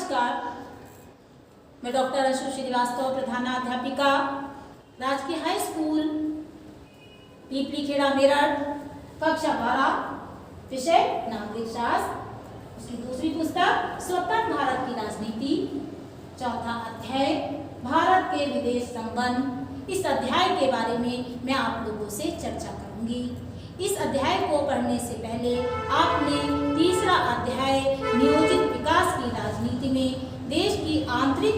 नमस्कार, मैं डॉक्टर अशु श्रीवास्तव, प्रधानाध्यापिका, राजकीय हाई स्कूल पीपली खेड़ा मेरठ, कक्षा 12, विषय नागरिक शास्त्र, उसकी दूसरी पुस्तक स्वतंत्र भारत की राजनीति, चौथा अध्याय भारत के विदेश संबंध। इस अध्याय के बारे में मैं आप लोगों से चर्चा करूंगी। इस अध्याय को पढ़ने से पहले आपने तीसरा अध्याय नियोजित विकास की राजनीति में देश की आंतरिक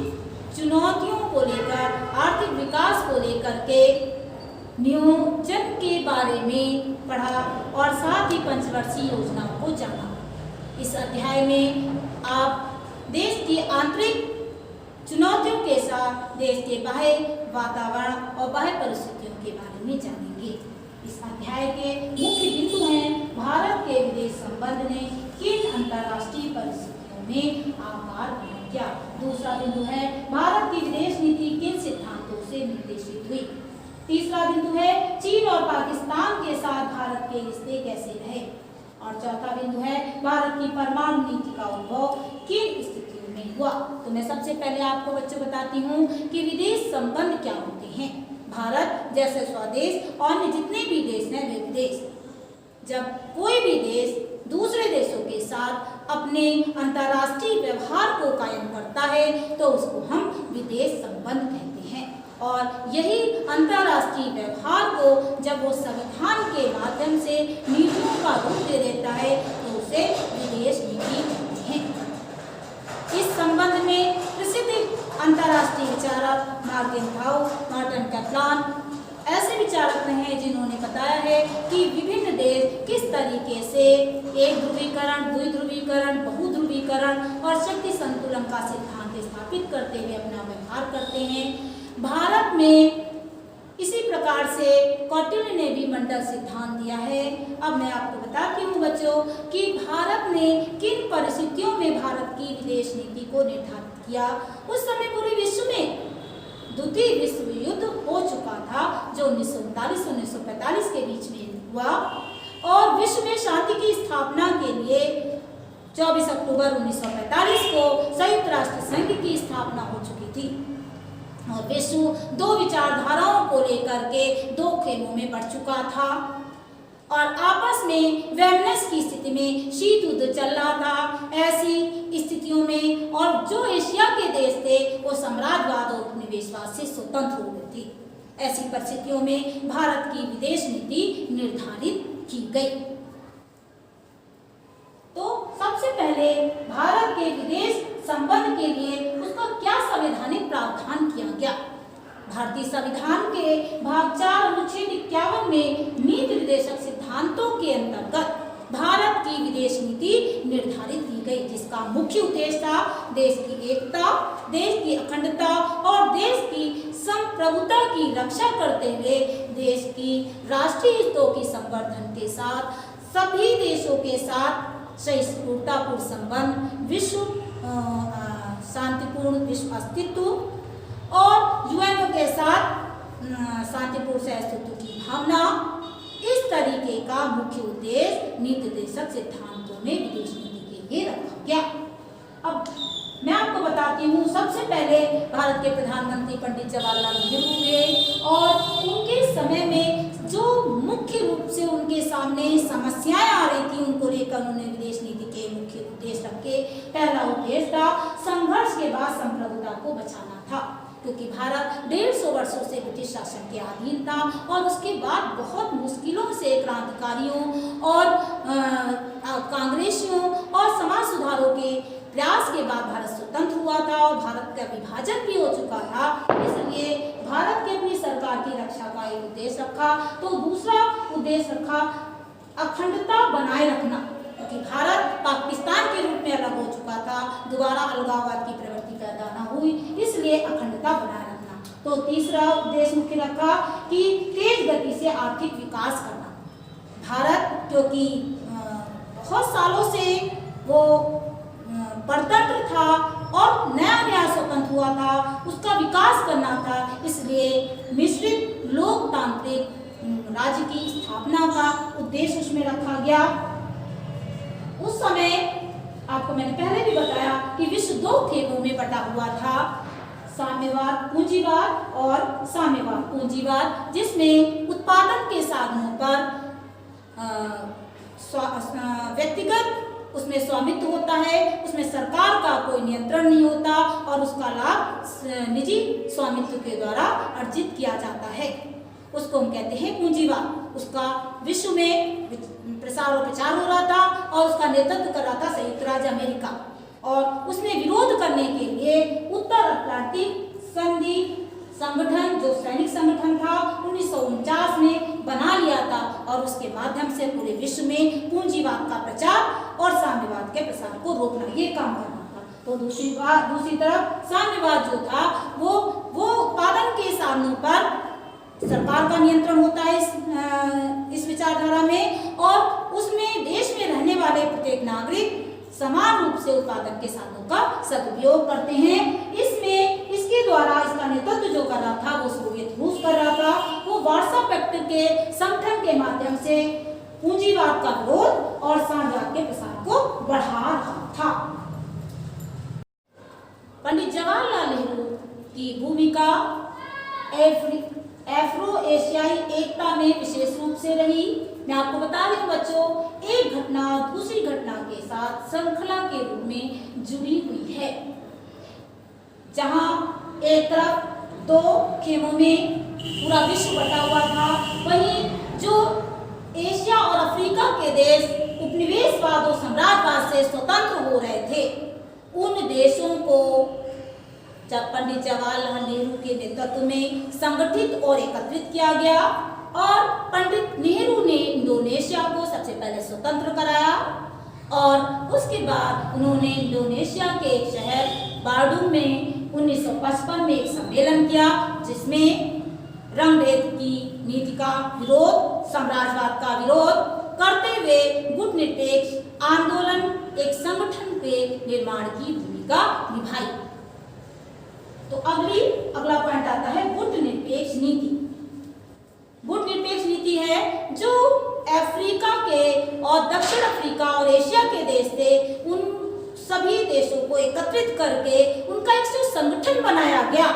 चुनौतियों को लेकर, आर्थिक विकास को लेकर के नियोजन के बारे में पढ़ा और साथ ही पंचवर्षीय योजनाओं को जाना। इस अध्याय में आप देश की आंतरिक चुनौतियों के साथ देश के बाह्य वातावरण और बाह्य परिस्थितियों के बारे में जानेंगे। इस अध्याय के मुख्य बिंदु हैं भारत के विदेश संबंध ने किन अंतर्राष्ट्रीय परिस्थितियों में आकार ग्रहण किया। दूसरा बिंदु है भारत की विदेश नीति किन सिद्धांतों से निर्देशित हुई। तीसरा बिंदु है चीन और पाकिस्तान के साथ भारत के रिश्ते कैसे रहे। और चौथा बिंदु है भारत की परमाणु नीति का उद्भव किन स्थितियों में हुआ। तो मैं सबसे पहले आपको बच्चों बताती हूँ कि विदेश संबंध क्या होते हैं। भारत जैसे स्वदेश और अन्य जितने भी देश हैं वे विदेश। जब कोई भी देश दूसरे देशों के साथ अपने अंतर्राष्ट्रीय व्यवहार को कायम करता है तो उसको हम विदेश संबंध कहते हैं। और यही अंतर्राष्ट्रीय व्यवहार को जब वो संविधान के माध्यम से नीतियों का रूप दे देता है तो उसे विदेश नीति कहते हैं। इस संबंध में प्रसिद्ध अंतर्राष्ट्रीय विचारक मार्टिन कैप्लान ऐसे विचारक हैं जिन्होंने बताया है कि विभिन्न देश किस तरीके से एक ध्रुवीकरण, द्विध्रुवीकरण, बहुध्रुवीकरण और शक्ति संतुलन का सिद्धांत स्थापित करते हुए अपना व्यवहार करते हैं। भारत में इसी प्रकार से कौटिल्य ने भी मंडल सिद्धांत दिया है। अब मैं आपको बताती हूँ बच्चों कि भारत ने किन परिस्थितियों में भारत की विदेश नीति को निर्धारित किया। उस समय पूरे विश्व में द्वितीय विश्व युद्ध हो चुका था जो 1939-1945 के बीच में हुआ और विश्व में शांति की स्थापना के लिए 24 अक्टूबर 1945 को संयुक्त राष्ट्र संघ की स्थापना हो चुकी थी और विश्व दो विचारधाराओं को लेकर के दो खेमों में बढ़ चुका था और आपस में वैमनस्य की स्थिति में शीत युद्ध चल रहा था। ऐसी स्थितियों में और जो एशिया के देश थे वो साम्राज्यवाद और उपनिवेशवाद से स्वतंत्र हो गए थे। ऐसी परिस्थितियों में भारत की विदेश नीति निर्धारित की गई। तो सबसे पहले भारत के विदेश संबंध के लिए उसका क्या संवैधानिक प्रावधान किया गया। भारतीय संविधान के भाग 4 अनुच्छेद 51 में नीति निर्देशक सिद्धांतों के अंतर्गत भारत की विदेश नीति निर्धारित की गई जिसका मुख्य उद्देश्य था देश की एकता, देश की अखंडता और देश की संप्रभुता की रक्षा करते हुए देश की राष्ट्रीय हितों की संवर्धन के साथ सभी देशों के साथ सहिष्णुतापूर्ण संबंध, विश्व शांतिपूर्ण विश्व अस्तित्व और यूएनओ के साथ शांतिपूर्ण सहअस्तित्व की भावना, इस तरीके का मुख्य उद्देश्य नीति निर्देशक सिद्धांतों में विदेश नीति के लिए रखा गया। अब मैं आपको बताती हूँ सबसे पहले भारत के प्रधानमंत्री पंडित जवाहरलाल नेहरू हुए और उनके समय में जो मुख्य रूप से उनके सामने समस्याएं आ रही थी उनको लेकर उन्होंने विदेश नीति के मुख्य उद्देश्य रखे। पहला उद्देश्य था संघर्ष के बाद संप्रभुता को बचाना था क्योंकि भारत 150 वर्षों से ब्रिटिश शासन के अधीन था और उसके बाद बहुत मुश्किलों से क्रांतिकारियों और कांग्रेसियों और समाज सुधारों के प्रयास के बाद भारत स्वतंत्र हुआ था और भारत का विभाजन भी हो चुका था। इसलिए भारत की अपनी सरकार की रक्षा का एक उद्देश्य रखा। तो दूसरा उद्देश्य रखा अखंडता बनाए रखना क्योंकि भारत पाकिस्तान के रूप में अलग हो चुका था, दोबारा अलगाववाद की प्रवृत्ति पैदा न हुई, इसलिए अखंडता बनाए रखना। तो तीसरा उद्देश्य मुख्य रखा कि तेज गति से आर्थिक विकास करना। भारत क्योंकि बहुत सालों से वो परतंत्र था और नया स्वतंत्र हुआ था, उसका विकास करना था, इसलिए मिश्रित लोकतांत्रिक राज्य की स्थापना का उद्देश्य उसमें रखा गया। उस समय आपको मैंने पहले भी बताया कि विश्व दो खेमों में बटा हुआ था, साम्यवाद पूंजीवाद और साम्यवाद पूंजीवाद, जिसमें उत्पादन के साधनों पर व्यक्तिगत उसमें स्वामित्व होता है, उसमें सरकार का कोई नियंत्रण नहीं होता और उसका लाभ निजी स्वामित्व के द्वारा अर्जित किया जाता है। उसको हम कहते हैं पूंजीवाद। उसका विश्व में प्रसार और प्रचार हो रहा था और उसका नेतृत्व कर रहा था संयुक्त राज्य अमेरिका, और उसने विरोध करने के लिए उत्तर अटलांटिक संधि संगठन, जो सैनिक संगठन था, 1949 में बना लिया था और उसके माध्यम से पूरे विश्व में पूंजीवाद का प्रचार और साम्यवाद के प्रसार को रोकना, ये काम करना था। तो दूसरी तरफ साम्यवाद जो था वो उत्पादन के साधनों पर सरकार का नियंत्रण होता है इस विचारधारा में, और उसमें देश में रहने वाले प्रत्येक नागरिक समान रूप से उत्पादन के साधनों का सदुपयोग करते हैं। इसके द्वारा इसका नेतृत्व जो कर रहा था वो सोवियत रूस कर रहा था। वो वार्सा पैक्ट के संगठन के माध्यम से पूंजीवाद का विरोध और साम्यवाद के प्रसार को बढ़ा रहा था। पंडित जवाहरलाल नेहरू की भूमिका अफ्रो एशियाई एकता में विशेष रूप से रही। मैं आपको बता रही हूँ बच्चों, एक घटना दूसरी घटना के साथ श्रृंखला के रूप में जुड़ी हुई है। जहां एक तरफ दो खेमों में पूरा विश्व बटा हुआ था, वहीं जो एशिया और अफ्रीका के देश उपनिवेशवाद और साम्राज्यवाद से स्वतंत्र हो रहे थे, उन देशों को जब पंडित जवाहरलाल नेहरू के नेतृत्व में संगठित और एकत्रित किया गया और पंडित नेहरू ने इंडोनेशिया को सबसे पहले स्वतंत्र कराया, और उसके बाद उन्होंने इंडोनेशिया के एक शहर बारडूम में 1955 में एक सम्मेलन किया, जिसमें रंगभेद की नीति का विरोध, साम्राज्यवाद का विरोध करते हुए गुटनिरपेक्ष आंदोलन एक संगठन के निर्माण की भूमिका निभाई। तो अगला पॉइंट आता है गुटनिरपेक्ष नीति। गुटनिरपेक्ष नीति है जो अफ्रीका के और दक्षिण अफ्रीका और एशिया के देश थे, उन सभी देशों को एकत्रित करके उनका एक जो संगठन बनाया गया,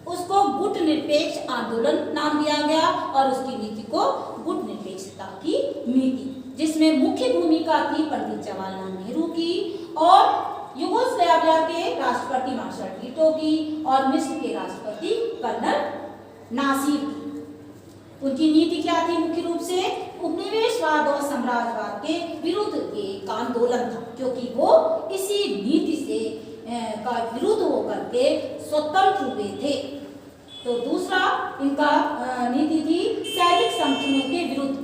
उसको गुटनिरपेक्ष आंदोलन नाम दिया गया और उसकी नीति को गुटनिरपेक्षता की नीति, जिसमें मुख्य भूमिका थी पंडित जवाहरलाल नेहरू की और यूगोस्लाविया के राष्ट्रपति मार्शल टिटो की और मिस्र के राष्ट्रपति कर्नल नासिर की। उनकी नीति क्या थी? मुख्य रूप से उपनिवेशवाद और साम्राज्यवाद के विरुद्ध एक आंदोलन था, क्योंकि वो इसी नीति से का विरुद्ध होकर के स्वतंत्र हुए थे। तो दूसरा इनका नीति थी सैनिक संगठनों के विरुद्ध।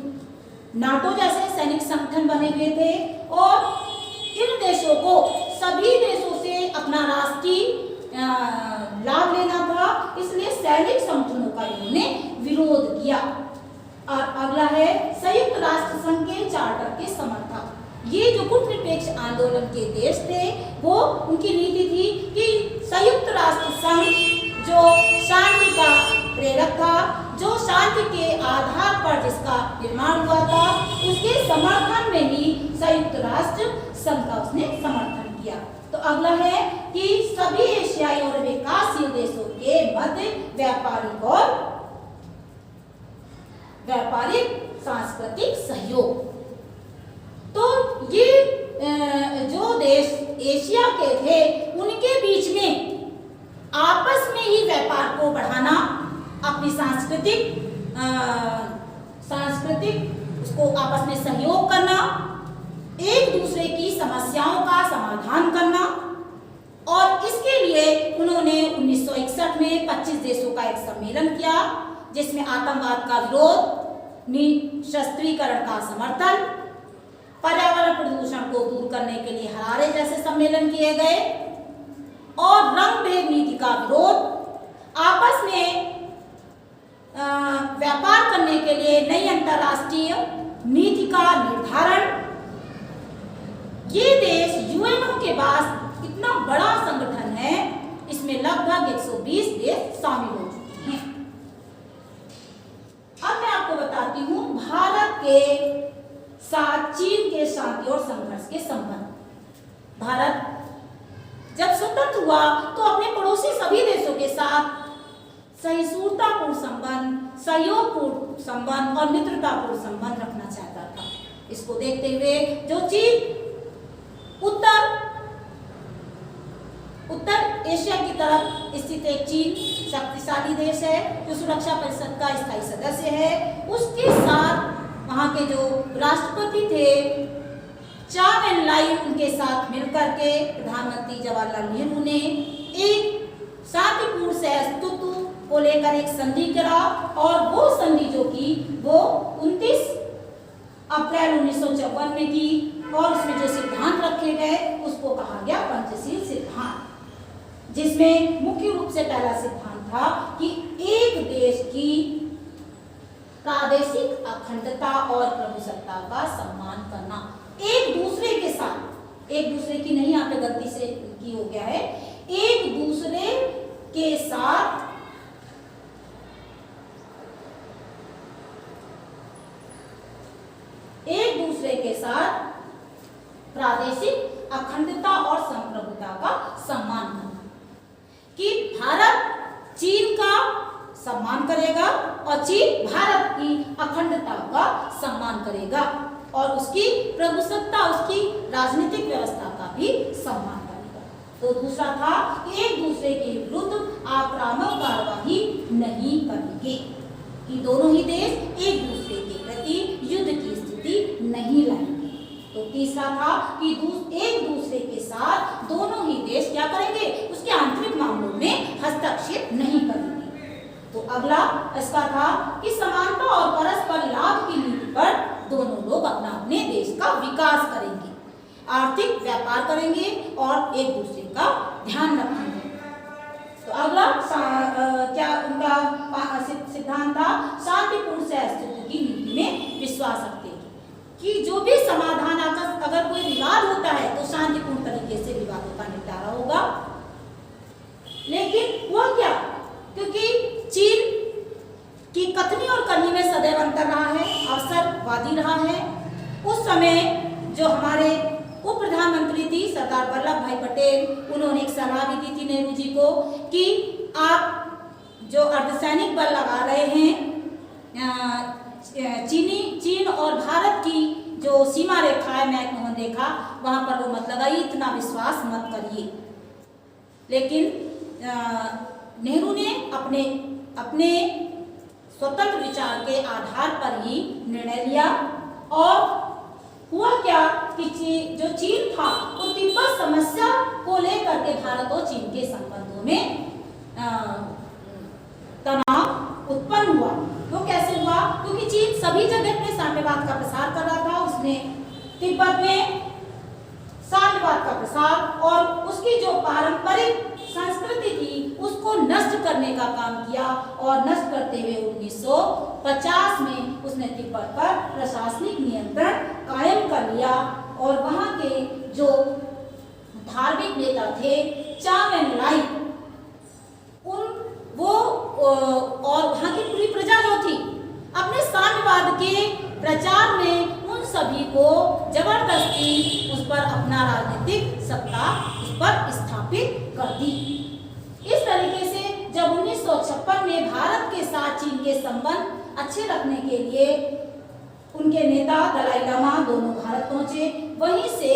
नाटो जैसे सैनिक संगठन बने हुए थे और इन देशों को सभी देशों से अपना राष्ट्रीय लाभ लेना था, इसलिए सैनिक संगठनों का इन्होंने विरोध किया। और अगला है संयुक्त राष्ट्र संघ के चार्टर के समर्थक। ये जो गुटनिरपेक्ष आंदोलन के देश थे, वो उनकी नीति थी कि संयुक्त राष्ट्र संघ जो शांति का प्रेरक था, जो शांति के आधार पर जिसका निर्माण हुआ था, उसके समर्थन में ही संयुक्त राष्ट्र संघ का उसने समर्थन किया। तो अगला है कि सभी एशियाई और विकासशील देशों के मध्य व्यापारिक सांस्कृतिक सहयोग। तो ये जो देश एशिया के थे, उनके बीच में आपस में ही व्यापार को बढ़ाना, अपनी सांस्कृतिक उसको आपस में सहयोग करना, एक दूसरे की समस्याओं का समाधान करना, और इसके लिए उन्होंने 1961 में 25 देशों का एक सम्मेलन किया, जिसमें आतंकवाद का विरोध, निशस्त्रीकरण का समर्थन, पर्यावरण प्रदूषण को दूर करने के लिए हरारे जैसे सम्मेलन किए गए और रंगभेद नीति का विरोध, आपस में व्यापार करने के लिए नई अंतर्राष्ट्रीय नीति का निर्धारण। ये देश यूएनओ के पास इतना बड़ा संगठन है, इसमें लगभग 120 देश शामिल हो चुके हैं। अब मैं आपको बताती हूँ भारत के साथ चीन के शांति और संघर्ष के संबंध। भारत जब स्वतंत्र हुआ तो अपने पड़ोसी सभी देशों के साथ सहिष्णुतापूर्ण संबंध, सहयोगपूर्ण संबंध और मित्रतापूर्ण संबंध रखना चाहता था। इसको देखते हुए जो चीन उत्तर एशिया की तरफ स्थित एक चीन शक्तिशाली देश है, जो सुरक्षा परिषद का स्थायी सदस्य है, उसके साथ वहां के जो राष्ट्रपति थे चाव एन लाई, उनके साथ मिलकर के प्रधानमंत्री जवाहरलाल नेहरू ने एक शांतिपूर्ण सहअस्तित्व को लेकर एक संधि करा, और वो संधि जो की वो 29 अप्रैल 1954 में की, और उसमें जो सिद्धांत रखे गए उसको कहा गया पंचशील सिद्धांत, जिसमें मुख्य रूप से पहला सिद्धांत था कि एक देश की प्रादेशिक अखंडता और प्रभुसत्ता का सम्मान करना, एक दूसरे के साथ, एक दूसरे की नहीं, यहाँ पे गलती से की हो गया है, एक दूसरे के साथ प्रादेशिक अखंडता और संप्रभुता का सम्मान करना, कि भारत चीन का सम्मान करेगा और चीन भारत की अखंडता का सम्मान करेगा, और उसकी प्रभुसत्ता, उसकी राजनीतिक व्यवस्था का भी सम्मान करेगा। तो दूसरा था कि एक दूसरे के विरुद्ध आक्रामक कार्यवाही नहीं करेंगे, कि दोनों ही देश एक दूसरे के प्रति युद्ध की स्थिति नहीं लाएंगे। तो तीसरा था कि एक दूसरे के साथ दोनों ही देश क्या करेंगे, उसके आंतरिक मामलों में हस्तक्षेप नहीं करेंगे। तो अगला इसका था कि समानता और परस्पर लाभ की नीति पर दोनों लोग अपना अपने देश का विकास करेंगे, आर्थिक व्यापार करेंगे और एक दूसरे का ध्यान रखेंगे। तो अगला क्या उनका सिद्धांत था, शांतिपूर्ण सहअस्तित्व की नीति में विश्वास रखते कि जो भी समाधान अगर कोई विवाद होता है तो शांतिपूर्ण तरीके से विवादों का निपटारा होगा। लेकिन हुआ क्या, क्योंकि चीन की कथनी और करनी में सदैव अंतर रहा है, अवसरवादी रहा है। उस समय जो हमारे उप प्रधानमंत्री थी सरदार वल्लभ भाई पटेल, उन्होंने एक सलाह भी दी थी नेहरू जी को कि आप जो अर्धसैनिक बल लगा रहे हैं, चीन और भारत की जो सीमा रेखा है मैकमोहन रेखा, वहां पर वो मत लगाइए, इतना विश्वास मत करिए। लेकिन नेहरू ने अपने स्वतंत्र विचार के आधार पर ही निर्णय लिया, और हुआ क्या कि जो चीन था वो तिब्बत समस्या को लेकर के भारत और चीन के संबंधों में तनाव उत्पन्न हुआ। वो कैसे हुआ, क्योंकि चीन सभी जगह अपने साम्यवाद का प्रसार कर रहा था। उसने तिब्बत में साम्यवाद का प्रसार और उसकी जो पारंपरिक संस्कृति थी उसको नष्ट करने का काम किया, और नष्ट करते हुए 1950 में उसने तिब्बत पर प्रशासनिक नियंत्रण कायम कर लिया, और वहां के जो धार्मिक नेता थे चाव एन लाई, और वहां की पूरी प्रजा जो थी, अपने साम्यवाद के प्रचार में उन सभी को जबरदस्ती उस पर अपना राजनीतिक सत्ता उस पर स्थापित कर दी। इस तरीके से जब 1956 में भारत के साथ चीन के संबंध अच्छे रखने के लिए उनके नेता दलाई लामा दोनों भारत पहुंचे, वहीं से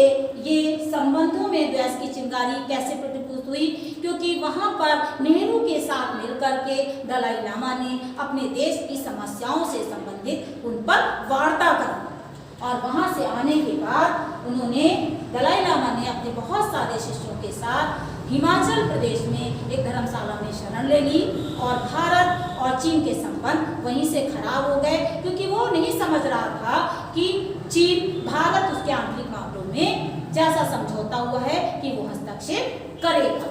ये संबंधों में द्वेष की चिंगारी कैसे प्रतिपूत हुई, क्योंकि वहां पर नेहरू के साथ मिलकर के दलाई लामा ने अपने देश की समस्याओं से संबंधित उन पर वार्ता करी, और वहां से आने के बाद उन्होंने दलाई लामा ने अपने बहुत सारे शिष्यों के साथ हिमाचल प्रदेश में एक धर्मशाला में शरण ले ली, और भारत और चीन के संबंध वहीं से खराब हो गए, क्योंकि वो नहीं समझ रहा था कि चीन भारत उसके आंतरिक मामलों में जैसा समझौता हुआ है कि वो हस्तक्षेप करेगा।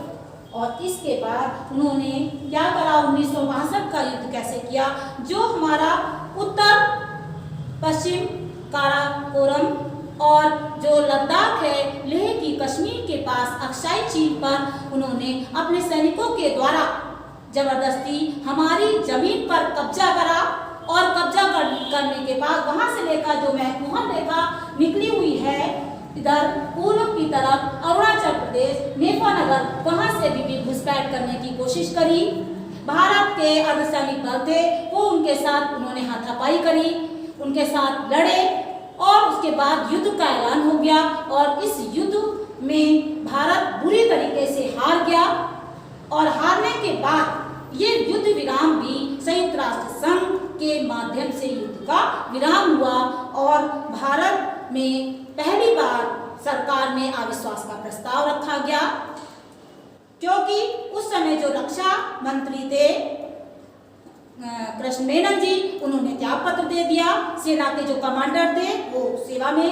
और इसके बाद उन्होंने क्या करा, 1962 का युद्ध कैसे किया, जो हमारा उत्तर पश्चिम काराकोरम और जो लद्दाख है, लेह की कश्मीर के पास अक्साई चीन पर उन्होंने अपने सैनिकों के द्वारा जबरदस्ती हमारी जमीन पर कब्जा करा, और कब्जा करने के बाद वहां से लेकर जो मैकमोहन रेखा निकली हुई है इधर पूर्व की तरफ अरुणाचल प्रदेश नेपानगर, वहां से भी घुसपैठ करने की कोशिश करी। भारत के अर्धसैनिक बल थे वो उनके साथ उन्होंने हाथापाई करी, उनके साथ लड़े और उसके बाद युद्ध का ऐलान हो गया और इस युद्ध में भारत बुरी तरीके से हार गया और हारने के बाद ये युद्ध विराम भी संयुक्त राष्ट्र संघ के माध्यम से युद्ध का विराम हुआ और भारत में पहली बार सरकार में अविश्वास का प्रस्ताव रखा गया, क्योंकि उस समय जो रक्षा मंत्री थे कृष्ण मेनन जी, उन्होंने त्याग पत्र दे दिया। सेना के जो कमांडर थे वो सेवा में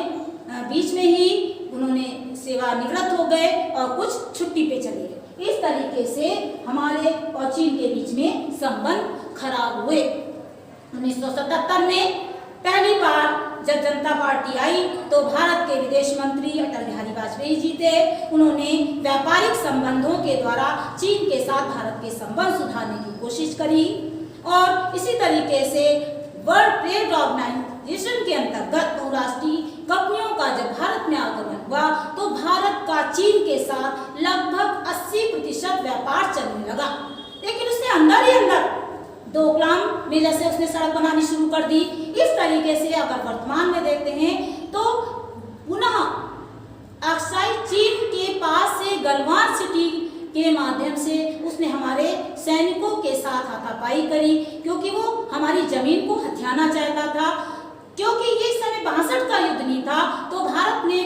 बीच में ही उन्होंने सेवा निवृत्त हो गए और कुछ छुट्टी पे चले गए। इस तरीके से हमारे और चीन के बीच में संबंध खराब हुए। 1977 में पहली बार जब जनता पार्टी आई तो भारत के विदेश मंत्री अटल बिहारी वाजपेयी जी थे। उन्होंने व्यापारिक संबंधों के द्वारा चीन के साथ भारत के संबंध सुधारने की कोशिश करी और इसी तरीके से वर्ल्ड ट्रेड ऑर्गेनाइजेशन के अंतर्गत बहुराष्ट्रीय कंपनियों का जब भारत में आगमन हुआ तो भारत का चीन के साथ लगभग 80% व्यापार चलने लगा। लेकिन उसने अंदर ही अंदर डोकलाम में जैसे उसने सड़क बनानी शुरू कर दी। इस तरीके से अगर वर्तमान में देखते हैं तो पुनः अक्साई चीन के पास से गलवान सिटी के माध्यम से उसने हमारे सैनिकों के साथ हाथापाई करी, क्योंकि वो हमारी जमीन को हथियाना चाहता था। क्योंकि ये समय 62 का युद्ध नहीं था तो भारत ने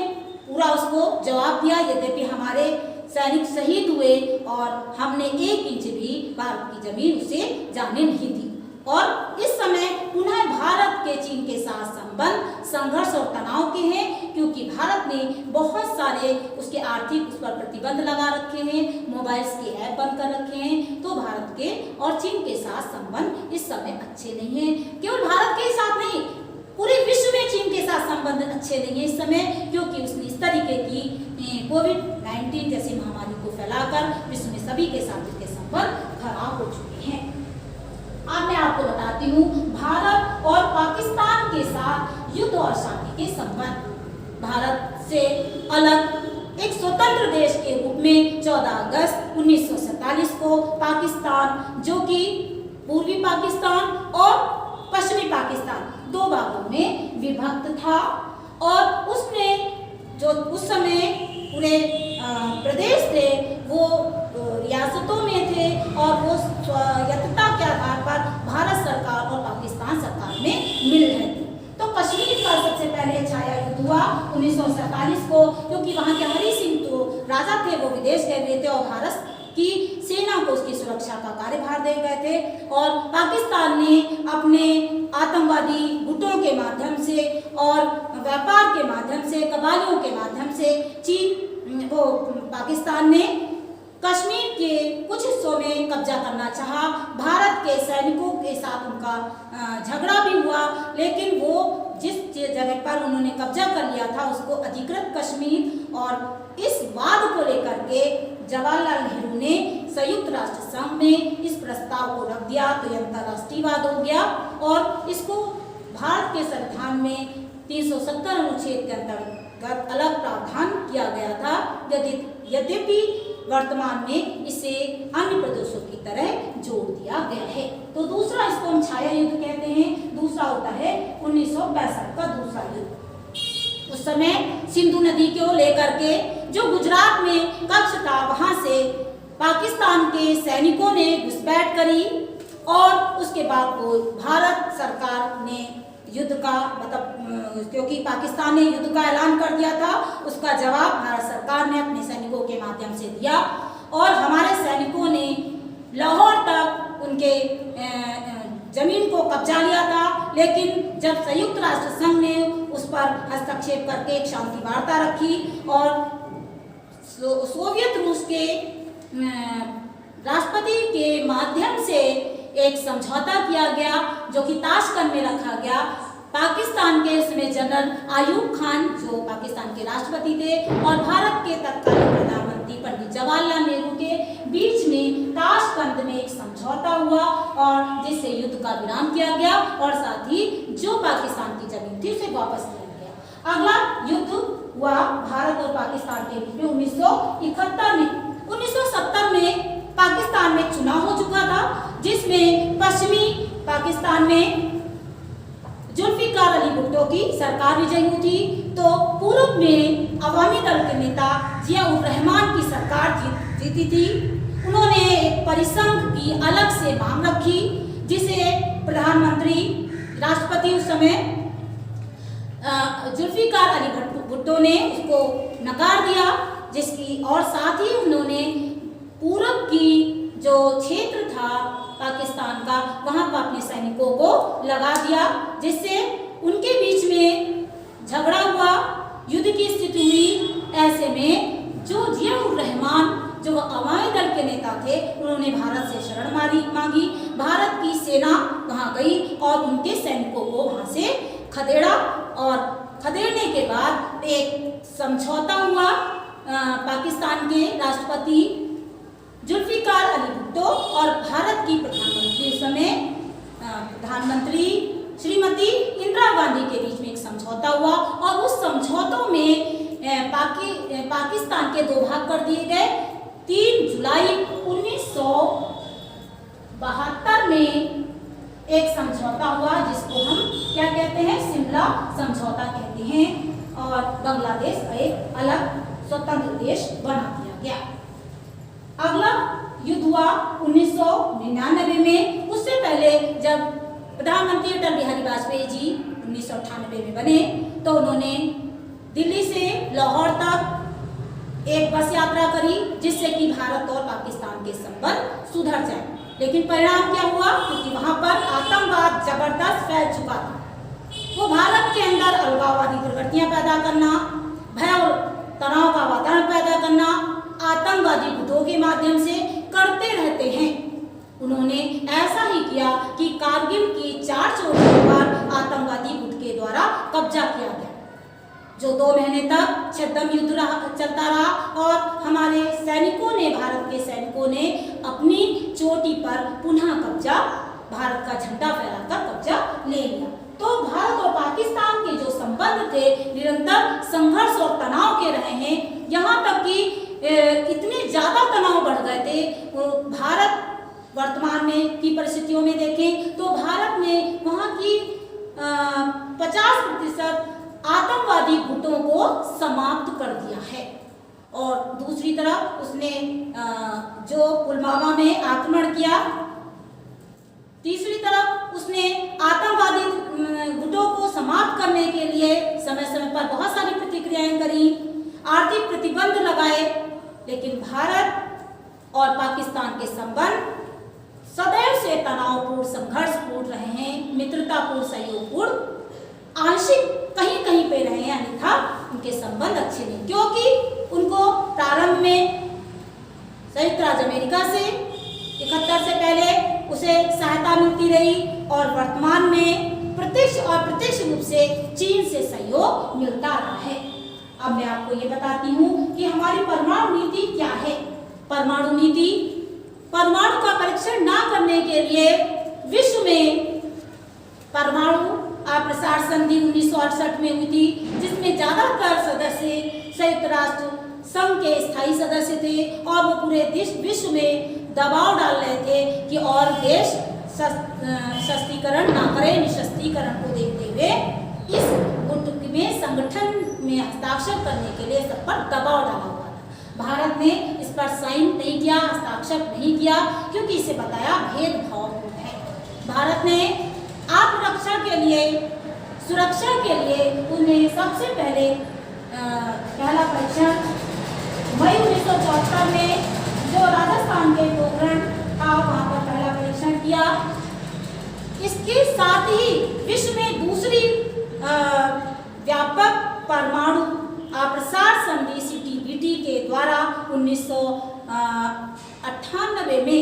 पूरा उसको जवाब दिया, यद्यपि हमारे सैनिक शहीद हुए और हमने 1 इंच भी भारत की जमीन उसे जाने नहीं दी। और इस समय पुनः भारत के चीन के साथ संबंध संघर्ष और तनाव के हैं, क्योंकि भारत ने बहुत सारे उसके आर्थिक उस पर प्रतिबंध लगा रखे हैं, मोबाइल्स के ऐप बंद कर रखे हैं। तो भारत के और चीन के साथ संबंध इस समय अच्छे नहीं हैं। केवल भारत के साथ नहीं, पूरे विश्व में चीन के साथ संबंध अच्छे नहीं है इस समय, क्योंकि उसने इस तरीके की कोविड-19 जैसी महामारी को फैलाकर विश्व में सभी के साथ उसके संबंध खराब हो चुके हैं। अब मैं आपको बताती हूँ भारत और पाकिस्तान के साथ युद्ध और शांति के संबंध। भारत से अलग एक स्वतंत्र देश के रूप में 14 अगस्त 1947 को पाकिस्तान, जो कि पूर्वी पाकिस्तान और पश्चिमी पाकिस्तान 2 भागों में विभक्त था और उसने जो उस समय पूरे प्रदेश थे वो रियासतों में थे और वो स्वायत्तता के आधार पर भारत सरकार और पाकिस्तान सरकार में मिल रहे थे। तो कश्मीर का सबसे पहले छाया युद्ध हुआ 1947 को, क्योंकि वहाँ के हरि सिंह तो राजा थे, वो विदेश गए हुए थे और भारत की सेना को उसकी सुरक्षा का कार्यभार दे गए थे। और पाकिस्तान ने अपने आतंकवादी गुटों के माध्यम से और व्यापार के माध्यम से, कबालियों के माध्यम से पाकिस्तान ने कश्मीर के कुछ हिस्सों में कब्जा करना चाहा। भारत के सैनिकों के साथ उनका झगड़ा भी हुआ, लेकिन वो जिस जगह पर उन्होंने कब्जा कर लिया था उसको अधिकृत कश्मीर, और इस वाद को लेकर के जवाहरलाल नेहरू ने संयुक्त राष्ट्र संघ में इस प्रस्ताव को रख दिया तो ये अंतर्राष्ट्रीय वाद हो गया और इसको भारत के संविधान में 370 अनुच्छेद के अंतर्गत अलग प्रावधान किया गया था। यद्यपि वर्तमान में इसे अन्य प्रदेशों की तरह जोड़ दिया गया है। तो दूसरा, इसको हम छाया युद्ध कहते हैं। दूसरा होता है 1965 का दूसरा युद्ध। उस समय सिंधु नदी को लेकर के जो गुजरात में कच्छ था वहां से पाकिस्तान के सैनिकों ने घुसपैठ करी और उसके बाद वो भारत सरकार ने युद्ध का क्योंकि पाकिस्तान ने युद्ध का ऐलान कर दिया था, उसका जवाब भारत सरकार ने अपने सैनिकों के माध्यम से दिया और हमारे सैनिकों ने लाहौर तक उनके जमीन को कब्जा लिया था। लेकिन जब संयुक्त राष्ट्र संघ ने उस पर हस्तक्षेप करके एक शांति वार्ता रखी और सोवियत रूस के राष्ट्रपति के माध्यम से एक समझौता किया गया जो कि ताशकंद में रखा गया। पाकिस्तान के उसमें जनरल आयूब खान जो पाकिस्तान के राष्ट्रपति थे और भारत के तत्कालीन प्रधानमंत्री पंडित जवाहरलाल नेहरू के बीच में ताशकंद में एक समझौता हुआ और जिससे युद्ध का विराम किया गया और साथ ही जो पाकिस्तान की जमीन थी उसे वापस लिया गया। अगला युद्ध हुआ भारत और पाकिस्तान के बीच में 1971 में। 1970 में पाकिस्तान में जुल्फिकार अली भुट्टो की सरकार विजयी हुई थी, तो पूर्व में अवामी दल के नेता जिया-उर रहमान की सरकार जीती थी। उन्होंने एक परिसंघ की अलग से मांग रखी, जिसे प्रधानमंत्री राष्ट्रपति उस समय जुल्फिकार अली भुट्टो ने उसको नकार दिया, जिसकी और साथ ही उन्होंने पूरब की जो क्षेत्र था पाकिस्तान का, वहां पर अपने सैनिकों को लगा दिया, जिससे उनके बीच में झगड़ा हुआ, युद्ध की स्थिति हुई। ऐसे में जो जिया-उर रहमान जो अवामी दल के नेता थे, उन्होंने भारत से शरण मांगी। भारत की सेना वहां गई और उनके सैनिकों को वहां से खदेड़ा, और खदेड़ने के बाद एक समझौता हुआ। पाकिस्तान के राष्ट्रपति जुल्फिकार अली भुट्टो और भारत की प्रधानमंत्री उस समय प्रधानमंत्री श्रीमती इंदिरा गांधी के बीच में एक समझौता हुआ, और उस समझौतों में पाकिस्तान के 2 भाग कर दिए गए। 3 जुलाई 1972 में एक समझौता हुआ, जिसको हम क्या कहते हैं, शिमला समझौता कहते हैं, और बांग्लादेश का एक अलग स्वतंत्र देश बना दिया गया। अगला युद्ध हुआ 1999 में। उससे पहले जब प्रधानमंत्री अटल बिहारी वाजपेयी जी 1998 में बने, तो उन्होंने दिल्ली से लाहौर तक एक बस यात्रा करी, जिससे कि भारत और पाकिस्तान के संबंध सुधर जाए। लेकिन परिणाम क्या हुआ, क्योंकि वहां पर आतंकवाद जबरदस्त फैल चुका था। वो भारत के अंदर अलगाववादी प्रवृत्तियां पैदा करना, भय और तनाव का वातावरण पैदा करना, आतंकवादी गुटों के माध्यम से करते रहते हैं। उन्होंने ऐसा ही किया कि कारगिल की 4 चोटियों पर आतंकवादी गुट के द्वारा कब्जा किया गया, जो 2 महीने तक छद्म युद्ध चलता रहा, और हमारे सैनिकों ने, भारत के सैनिकों ने अपनी चोटी पर पुनः कब्जा, भारत का झंडा फहराकर कब्जा ले लिया। तो भारत और पाकिस्तान के जो संबंध थे, निरंतर संघर्ष और तनाव के रहे हैं। यहाँ तक कि इतने ज्यादा तनाव बढ़ गए थे। भारत वर्तमान में की परिस्थितियों में देखें तो भारत ने वहाँ की 50% आतंकवादी गुटों को समाप्त कर दिया है, और दूसरी तरफ उसने जो पुलवामा में आक्रमण किया, तीसरी तरफ उसने आतंकवादी गुटों को समाप्त करने के लिए समय समय पर बहुत सारी प्रतिक्रियाएं करी, आर्थिक प्रतिबंध लगाए। लेकिन भारत और पाकिस्तान के संबंध सदैव से तनावपूर्ण, संघर्षपूर्ण रहे हैं, मित्रतापूर्ण, सहयोगपूर्ण, आंशिक कहीं कहीं पे रहे हैं, अन्यथा उनके संबंध अच्छे नहीं, क्योंकि उनको प्रारंभ में संयुक्त राज्य अमेरिका से 71 से पहले उसे सहायता मिलती रही, और वर्तमान में प्रत्यक्ष और अप्रत्यक्ष रूप से चीन से सहयोग मिलता रहा है। अब मैं आपको ये बताती हूँ कि हमारी परमाणु नीति क्या है। परमाणु नीति, परमाणु का परीक्षण ना करने के लिए विश्व में परमाणु अप्रसार संधि 1968 में हुई थी, जिसमें ज्यादातर सदस्य संयुक्त राष्ट्र संघ के स्थायी सदस्य थे, और वो पूरे विश्व में दबाव डाल रहे थे कि और देश शस्त्रीकरण ना करें, निशस्त्रीकरण को देखते हुए इस गुट में संगठन में हस्ताक्षर करने के लिए सब पर दबाव डाला हुआ था। भारत ने इस पर साइन नहीं किया, हस्ताक्षर नहीं किया, क्योंकि इसे बताया भेदभावपूर्ण है। भारत ने आत्मरक्षा के लिए, सुरक्षा के लिए उन्हें सबसे पहले पहला परीक्षण मई 1974 में जो राजस्थान के पोखरण था, वहां पर पहला परीक्षण किया। इसके साथ ही विश्व में दूसरी व्यापक परमाणु अप्रसार संधि CTBT के द्वारा 1998 में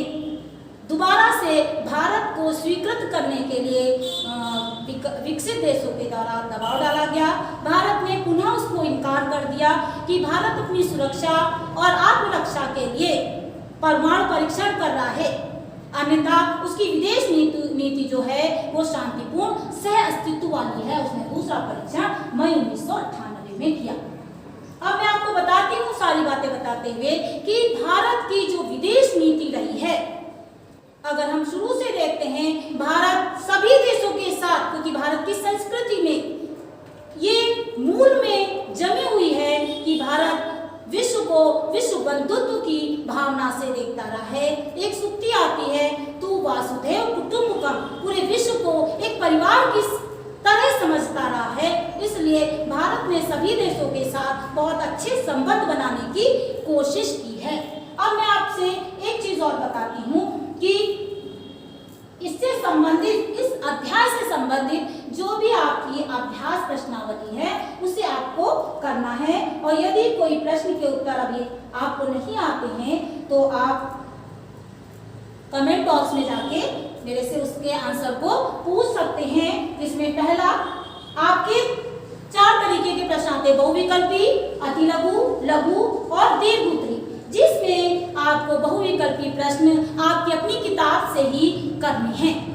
दोबारा से भारत को स्वीकृत करने के लिए विकसित देशों के द्वारा दबाव डाला गया। भारत ने पुनः उसको इनकार कर दिया कि भारत अपनी सुरक्षा और आत्मरक्षा के लिए परमाणु परीक्षण कर रहा है, अन्यथा उसकी विदेश नीति जो है वो शांतिपूर्ण सह अस्तित्व वाली है। उसने दूसरा परीक्षण मई 1998 में किया। अब मैं आपको बताती हूँ सारी बातें बताते हुए कि भारत की जो विदेश नीति रही है, अगर हम शुरू से देखते हैं, भारत भारत की संस्कृति में ये मूल में जमी हुई है कि भारत विश्व को विश्व बंधुत्व की भावना से देखता रहा है। एक सूक्ति आती है, तू वासुदेव कुटुंबकम, पूरे विश्व को एक परिवार की तरह समझता रहा है। इसलिए भारत ने सभी देशों के साथ बहुत अच्छे संबंध बनाने की कोशिश की है। अब मैं आपसे एक चीज और बताती हूँ कि इससे संबंधित, इस अध्याय से संबंधित जो भी आपकी अभ्यास प्रश्नावली है उसे आपको करना है। और यदि कोई प्रश्न के उत्तर अभी आपको नहीं आते हैं तो आप कमेंट बॉक्स में जाके मेरे से उसके आंसर को पूछ सकते हैं। इसमें पहला आपके 4 तरीके के प्रश्न आते हैं, बहुविकल्पी, अतिलघु, लघु और दीर्घ-उत्तरी, जिसमें आपको बहुविकल्पी प्रश्न आपकी अपनी किताब से ही करने हैं।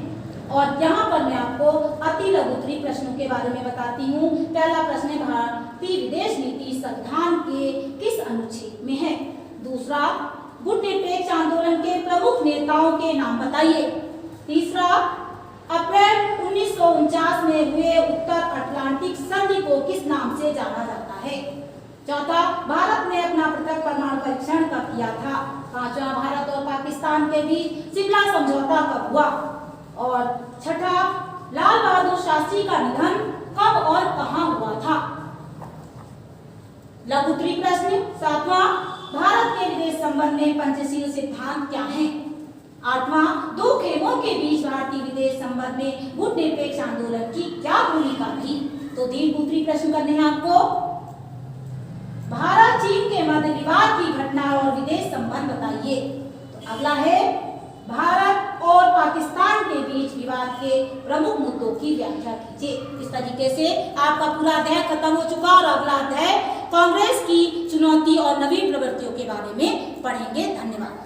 और यहाँ पर मैं आपको अति लघुत्तरी प्रश्नों के बारे में बताती हूँ। पहला प्रश्न है, भारतीय विदेश नीति संविधान के किस अनुच्छेद में है? दूसरा, गुट निरपेक्ष आंदोलन के प्रमुख नेताओं के नाम बताइए। तीसरा, अप्रैल 1949 में हुए उत्तर अटलांटिक संधि को किस नाम से जाना जाता है? चौथा, भारत ने अपना पृथक परमाणु परीक्षण कब किया था? पांचवा, भारत और पाकिस्तान के बीच शिमला समझौता कब हुआ? और छठा, लाल बहादुर शास्त्री का निधन कब और कहां हुआ था? लघुत्तरी प्रश्न। सातवां, भारत के विदेश संबंध में पंचशील सिद्धांत क्या है? आठवां, 2 खेमों के बीच भारतीय विदेश संबंध में गुट निरपेक्ष आंदोलन की क्या भूमिका थी? तो दीर्घ-उत्तरी प्रश्न करने हैं आपको। भारत चीन के मध्य विवाद की घटना और विदेश संबंध बताइए। तो अगला है, भारत और पाकिस्तान के बीच विवाद के प्रमुख मुद्दों की व्याख्या कीजिए। इस तरीके से आपका पूरा अध्याय खत्म हो चुका और अगला अध्याय कांग्रेस की चुनौती और नवीन प्रवृत्तियों के बारे में पढ़ेंगे। धन्यवाद।